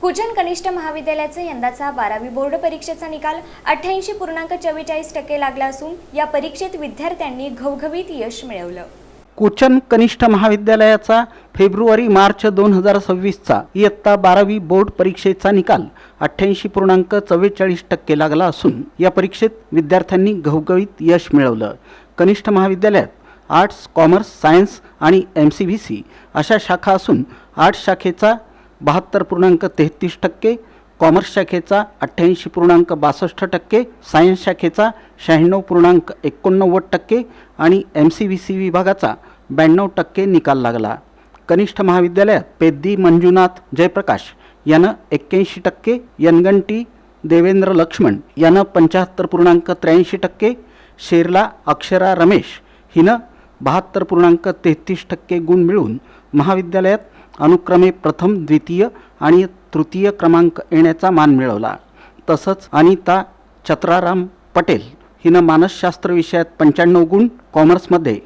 कुचन कनिष्ठ महाविद्यालयाचा यंदाचा 12वी बोर्ड परीक्षेचा निकाल 88.44% लागला असून या परीक्षेत विद्यार्थ्यांनी घवघवीत यश मिळवलं। कुचन कनिष्ठ महाविद्यालयाचा फेब्रुवारी-मार्च 2026चा इयत्ता 12वी बोर्ड परीक्षेचा निकाल 88.44% लागला असून या परीक्षेत विद्यार्थ्यांनी घवघवीत यश मिळवलं। कनिष्ठ महाविद्यालयात आर्ट्स, कॉमर्स, सायन्स आणि MCVC अशा शाखा असून आर्ट्स शाखेचा 72.33%, कॉमर्स शाखेचा 88.62%, सायन्स शाखेचा 96.89% आणि MCVC विभागाचा 92% निकाल लागला। कनिष्ठ महाविद्यालयात पेद्दी मंजुनाथ जयप्रकाश यानं 81%, यनगंटी देवेंद्र लक्ष्मण यानं 75.83%, शेरला अक्षरा रमेश हिनं 72.33% गुण मिळवून महाविद्यालयात अनुक्रमे प्रथम, द्वितीय आणि तृतीय क्रमांक येण्याचा मान मिळवला। तसंच अनिता चत्राराम पटेल हिनं मानसशास्त्र विषयात 95 गुण, कॉमर्समध्ये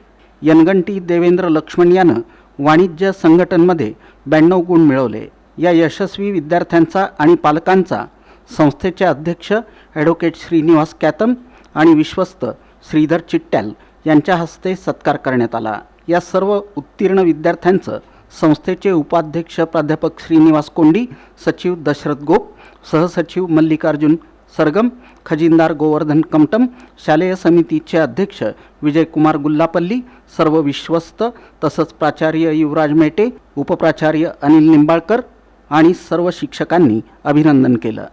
यनगंटी देवेंद्र लक्ष्मण यानं वाणिज्य संघटनमध्ये 92 गुण मिळवले। या यशस्वी विद्यार्थ्यांचा आणि पालकांचा संस्थेचे अध्यक्ष ॲडव्होकेट श्रीनिवास कॅतम आणि विश्वस्त श्रीधर चिट्ट्याल यांच्या हस्ते सत्कार करण्यात आला। या सर्व उत्तीर्ण विद्यार्थ्यांचं संस्थेचे उपाध्यक्ष प्राध्यापक श्रीनिवास कोंडी, सचिव दशरथ गोप, सहसचिव मल्लिकार्जुन सरगम, खजिनदार गोवर्धन कमटम, शालेय समितीचे अध्यक्ष विजयकुमार गुल्लापल्ली, सर्व विश्वस्त तसंच प्राचार्य युवराज मेटे, उपप्राचार्य अनिल निंबाळकर आणि सर्व शिक्षकांनी अभिनंदन केलं।